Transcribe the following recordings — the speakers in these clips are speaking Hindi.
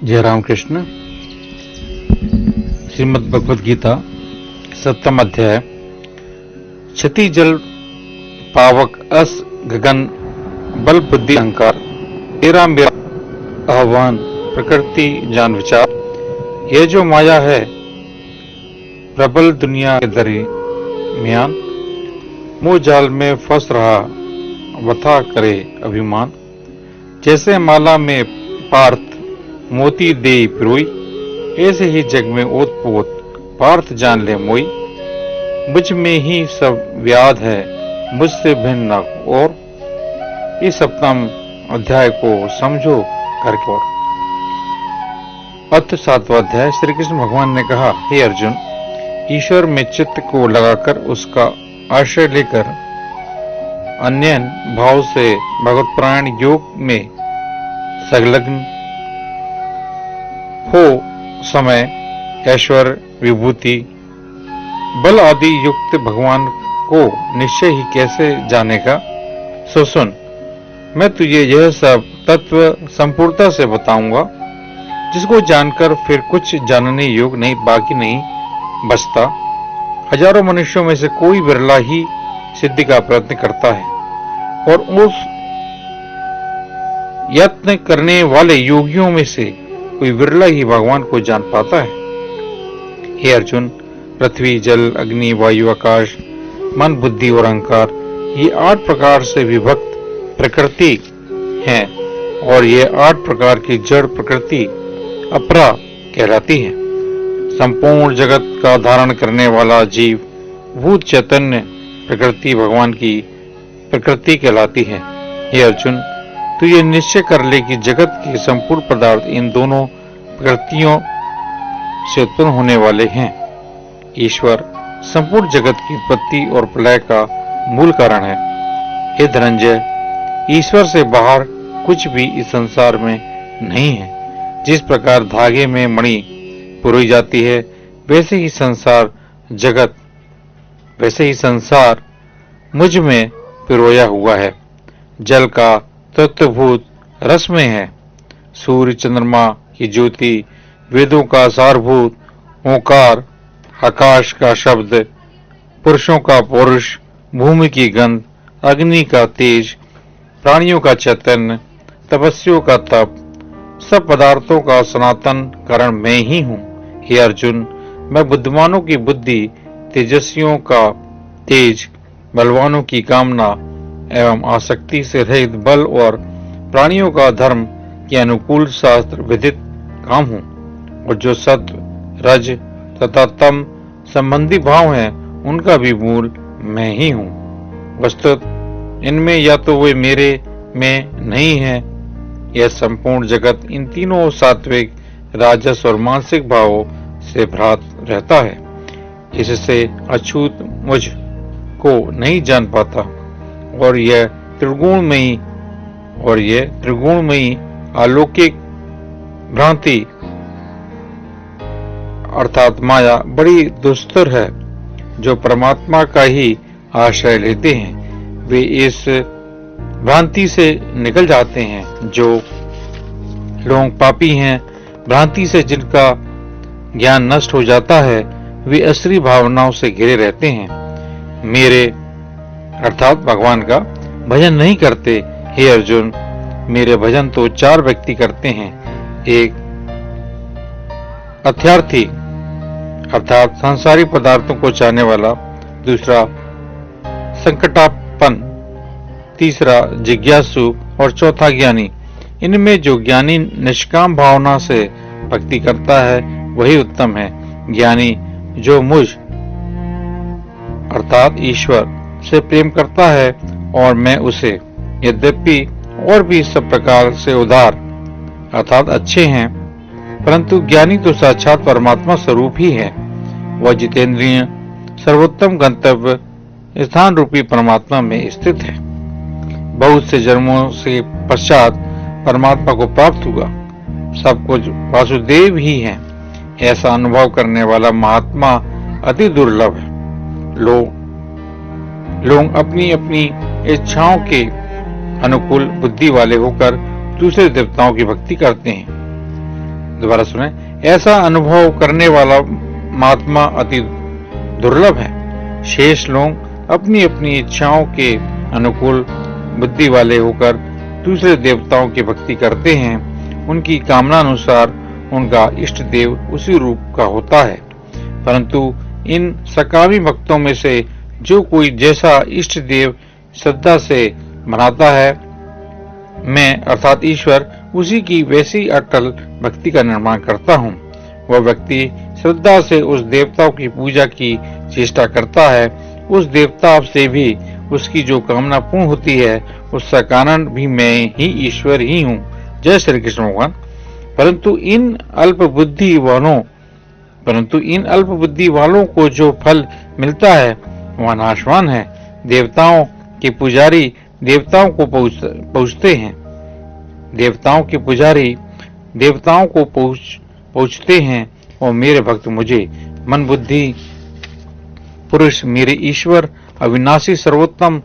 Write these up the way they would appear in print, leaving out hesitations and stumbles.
जय राम कृष्ण। श्रीमद् भगवद गीता 7वां अध्याय। क्षति जल पावक अस गगन बल बुद्धि अहंकार तेरा मेरा आह्वान प्रकृति जान विचार। यह जो माया है प्रबल दुनिया के दरमियान मोह जाल में फंस रहा वथा करे अभिमान। जैसे माला में पार्थ मोती दे पिरोई, ऐसे ही जग में ओत पोत पार्थ जान ले मोई। मुझ में ही सब व्याध है मुझसे भिन्न न और। इस 7वां अध्याय को समझो करके। अथ 7वां अध्याय। श्री कृष्ण भगवान ने कहा, हे अर्जुन, ईश्वर में चित्त को लगाकर उसका आश्रय लेकर अन्यन भाव से भगवत प्राण योग में संलग्न हो समय ऐश्वर्य विभूति बल आदि युक्त भगवान को निश्चय ही कैसे जानेगा। सो सुन, मैं तुझे यह सब तत्व संपूर्णता से बताऊंगा, जिसको जानकर फिर कुछ जानने योग नहीं बाकी नहीं बचता। हजारों मनुष्यों में से कोई विरला ही सिद्धि का प्रयत्न करता है और उस यत्न करने वाले योगियों में से कोई विरला ही भगवान को जान पाता है। हे अर्जुन, पृथ्वी जल अग्नि वायु आकाश मन बुद्धि और अहंकार ये 8 प्रकार से विभक्त प्रकृति हैं और ये 8 प्रकार की जड़ प्रकृति अपरा कहलाती है। संपूर्ण जगत का धारण करने वाला जीव भूत चैतन्य प्रकृति भगवान की प्रकृति कहलाती है। हे अर्जुन, तू ये निश्चय कर ले कि जगत के संपूर्ण पदार्थ इन दोनों प्रकृतियों से उत्पन्न होने वाले हैं। ईश्वर संपूर्ण जगत की उत्पत्ति और प्रलय का मूल कारण है। हे धनंजय, ईश्वर से बाहर कुछ भी इस संसार में नहीं है। जिस प्रकार धागे में मणि पिरोई जाती है, वैसे ही संसार मुझ में पिरोया हुआ है। जल का तत्वभूत रस में है। सूर्य चंद्रमा की ज्योति, वेदों का सारभूत ओंकार, आकाश का शब्द, पुरुषों का पौरुष, भूमि की गंध, अग्नि का तेज, प्राणियों का चैतन्य, तपस्वियों का तप, सब पदार्थों का सनातन कारण मैं ही हूँ। हे अर्जुन, मैं बुद्धिमानों की बुद्धि, तेजस्वियों का तेज, बलवानों की कामना एवं आसक्ति से रहित बल और प्राणियों का धर्म के अनुकूल शास्त्र विदित काम हूँ। और जो सत्व रज तथा तम संबंधी भाव हैं, उनका भी मूल मैं ही हूँ। वस्तुतः इनमें या तो वे मेरे में नहीं है, यह संपूर्ण जगत इन तीनों सात्विक राजस और मानसिक भावों से भ्रात रहता है। इससे अछूत मुझ को नहीं जान पाता और यह त्रिगुणमयी अलौकिक भ्रांति अर्थात माया बड़ी दुस्तर है। जो परमात्मा का ही आश्रय लेते हैं वे इस भ्रांति से निकल जाते हैं। जो लोग पापी हैं, भ्रांति से जिनका ज्ञान नष्ट हो जाता है, वे असली भावनाओं से घिरे रहते हैं। मेरे अर्थात भगवान का भजन नहीं करते। हे अर्जुन, मेरे भजन तो 4 व्यक्ति करते हैं। एक अर्थार्थी अर्थात संसारी पदार्थों को चाहने वाला, दूसरा संकटापन, तीसरा जिज्ञासु और चौथा ज्ञानी। इनमें जो ज्ञानी निष्काम भावना से भक्ति करता है वही उत्तम है। ज्ञानी जो मुझ अर्थात ईश्वर से प्रेम करता है और मैं उसे, यद्यपि और भी सब प्रकार से उदार अर्थात अच्छे हैं, परंतु ज्ञानी तो साक्षात परमात्मा स्वरूप ही है। वह जितेंद्रिय सर्वोत्तम गंतव्य स्थान रूपी परमात्मा में स्थित है। बहुत से जन्मों से पश्चात परमात्मा को प्राप्त हुआ। सब कुछ वासुदेव ही है। ऐसा अनुभव करने वाला महात्मा अति दुर्लभ है। लोग अपनी अपनी इच्छाओं के अनुकूल बुद्धि वाले होकर दूसरे देवताओं की भक्ति करते हैं। दोबारा सुने, ऐसा अनुभव करने वाला महात्मा अति दुर्लभ है। शेष लोग अपनी अपनी इच्छाओं के अनुकूल बुद्धि वाले होकर दूसरे देवताओं की भक्ति करते हैं। उनकी कामना अनुसार उनका इष्ट देव उसी रूप का होता है। परंतु इन सकामी भक्तों में से जो कोई जैसा इष्ट देव श्रद्धा से मनाता है, मैं अर्थात ईश्वर उसी की वैसी अटल भक्ति का निर्माण करता हूँ। वह व्यक्ति श्रद्धा से उस देवता की पूजा की चेष्टा करता है। उस देवता से भी उसकी जो कामना पूर्ण होती है, उसका कारण भी मैं ही ईश्वर ही हूँ। जय श्री कृष्ण भगवान। परंतु इन अल्प बुद्धि वालों को जो फल मिलता है वह नाशवान है। देवताओं के पुजारी देवताओं को पूजते हैं, देवताओं के पुजारी देवताओं को पूजते हैं, और मेरे भक्त मुझे मन बुद्धि पुरुष मेरे ईश्वर अविनाशी सर्वोत्तम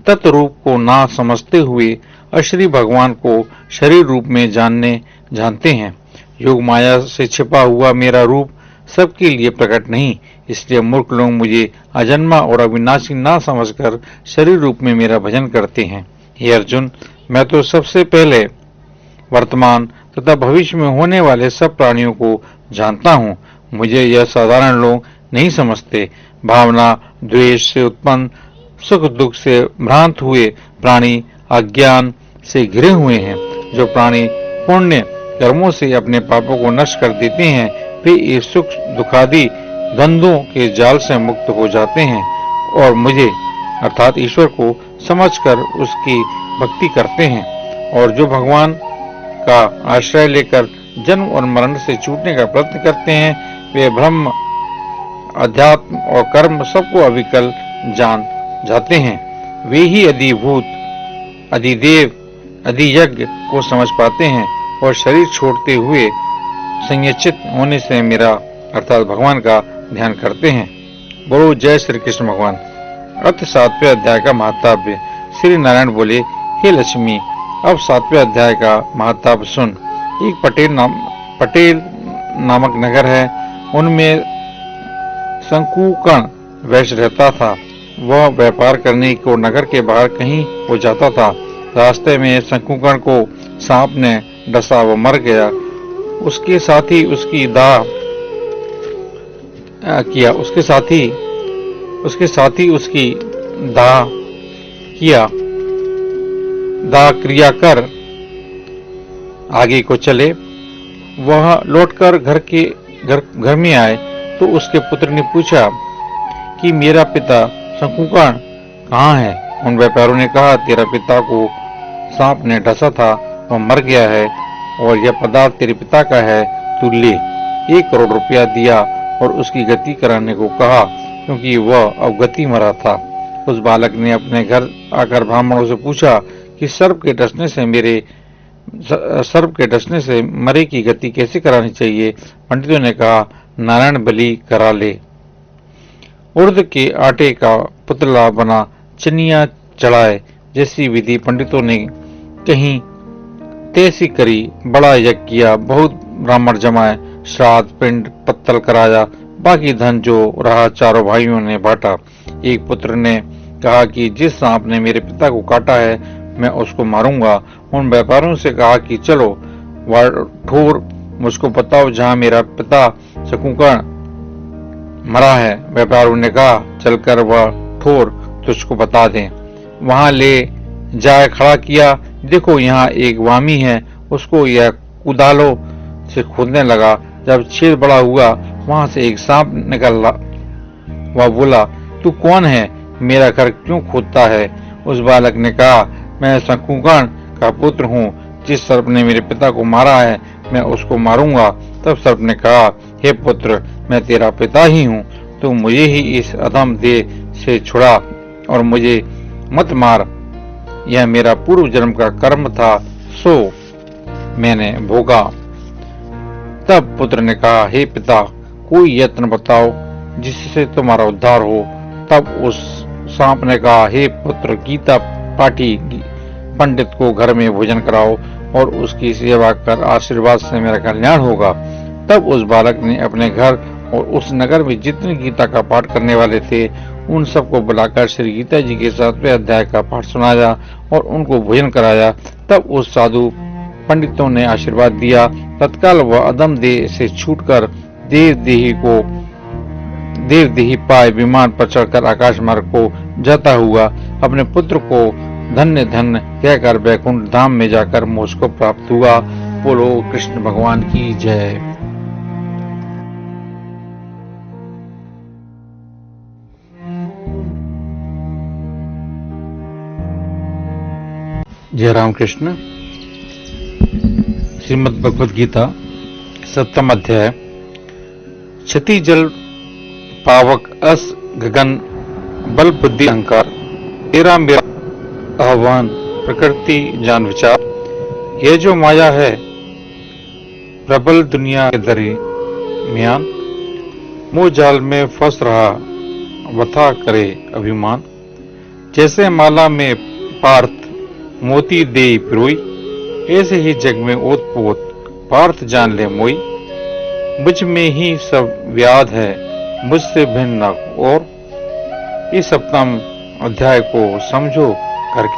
तत्व रूप को ना समझते हुए अश्री भगवान को शरीर रूप में जानते हैं। योग माया से छिपा हुआ मेरा रूप सबके लिए प्रकट नहीं, इसलिए मूर्ख लोग मुझे अजन्मा और अविनाशी ना समझकर शरीर रूप में मेरा भजन करते हैं। हे अर्जुन, मैं तो सबसे पहले वर्तमान तथा भविष्य में होने वाले सब प्राणियों को जानता हूँ। मुझे यह साधारण लोग नहीं समझते। भावना द्वेष से उत्पन्न सुख दुख से भ्रांत हुए प्राणी अज्ञान से घिरे हुए हैं। जो प्राणी पुण्य कर्मों से अपने पापों को नष्ट कर देते हैं, वे इस सुख दुखादि द्वंद्वों के जाल से मुक्त हो जाते हैं और मुझे अर्थात ईश्वर को समझकर उसकी भक्ति करते हैं। और जो भगवान का आश्रय लेकर जन्म और मरण से छूटने का प्रयत्न करते हैं, वे ब्रह्म अध्यात्म और कर्म सबको अविकल जान जाते हैं। वे ही अधिभूत अधिदेव अधियज्ञ को समझ पाते हैं और शरीर छोड़ते हुए संयचित होने से मेरा अर्थात भगवान का ध्यान करते हैं। बोलो जय श्री कृष्ण भगवान। अर्थ 7वें अध्याय का महाताप्य। श्री नारायण बोले, हे लक्ष्मी, अब 7वें अध्याय का महाताप सुन। एक पटेल नामक नगर है, उनमें शंकुकर्ण वैश्य रहता था। वह व्यापार करने को नगर के बाहर कहीं हो जाता था। रास्ते में शंकुकर्ण को सांप ने डसा, वो मर गया। उसके साथ ही उसकी दाह क्रिया कर आगे को चले। वह लौटकर घर में आए तो उसके पुत्र ने पूछा कि मेरा पिता शंकुकर्ण कहाँ है। उन व्यापारियों ने कहा, तेरा पिता को सांप ने डसा था, वह मर गया है और यह पदार्थ तेरे पिता का है, तू ले। 1 करोड़ रुपया दिया और उसकी गति कराने को कहा, क्योंकि वह अवगति मरा था। उस बालक ने अपने घर आकर ब्राह्मणों से पूछा कि सर्प के डसने से मरे की गति कैसे करानी चाहिए। पंडितों ने कहा, नारायण बलि करा ले। उड़द के आटे का पुतला बना चनिया चढ़ाए जैसी विधि पंडितों ने कहीं तैसी करी। बड़ा यज्ञ किया, बहुत ब्राह्मण जमाए, श्राद्ध पिंड पत्तल कराया। बाकी धन जो रहा चारों भाइयों ने बांटा। एक पुत्र ने कहा कि जिस सांप ने मेरे पिता को काटा है, मैं उसको मारूंगा। उन व्यापारियों से कहा कि चलो ठोर मुझको बताओ जहां मेरा पिता शंकुकर्ण मरा है। व्यापारियों ने कहा, चलकर वह ठोर तुझको बता दें। वहां ले जाए खड़ा किया। देखो यहाँ एक वामी है, उसको यह कुदालों से खोदने लगा। जब छेद बड़ा हुआ, वहां से एक सांप निकला। वह बोला, तू कौन है, मेरा घर क्यों खोदता है। उस बालक ने कहा, मैं शंकुकर्ण का पुत्र हूँ। जिस सर्प ने मेरे पिता को मारा है, मैं उसको मारूंगा। तब सर्प ने कहा, हे पुत्र, मैं तेरा पिता ही हूँ। तू मुझे ही इस अधम देह से छुड़ा और मुझे मत मार। यह मेरा पूर्व जन्म का कर्म था, सो मैंने भोगा। तब पुत्र ने कहा, हे पिता, कोई यत्न बताओ जिससे तुम्हारा उद्धार हो। तब उस सांप ने कहा, हे पुत्र, गीता पाठी पंडित को घर में भोजन कराओ और उसकी सेवा कर आशीर्वाद से मेरा कल्याण होगा। तब उस बालक ने अपने घर और उस नगर में जितने गीता का पाठ करने वाले थे उन सबको बुलाकर श्री गीता जी के 7वें अध्याय का पाठ सुनाया और उनको भोजन कराया। तब उस साधु पंडितों ने आशीर्वाद दिया। तत्काल वह अदम देह से छूटकर देवदेही पाए विमान पर चढ़कर आकाश मार्ग को जाता हुआ अपने पुत्र को धन्य धन्य कहकर वैकुंठ धाम में जाकर मोक्ष को प्राप्त हुआ। बोलो कृष्ण भगवान की जय। जय राम कृष्ण। श्रीमद् भगवद गीता 7वां अध्याय। क्षति जल पावक अस गगन बल बुद्धि अहंकार तेरा मेरा आह्वान प्रकृति जान विचार। ये जो माया है प्रबल दुनिया के दरमियान मोह जाल में फंस रहा वथा करे अभिमान। जैसे माला में पार्थ मोती दे पिरोई ऐसे ही जग में ओतपोत पार्थ जान ले मोई। मुझ में ही सब व्याध है मुझसे भिन्न न और। इस 7वें अध्याय को समझो करके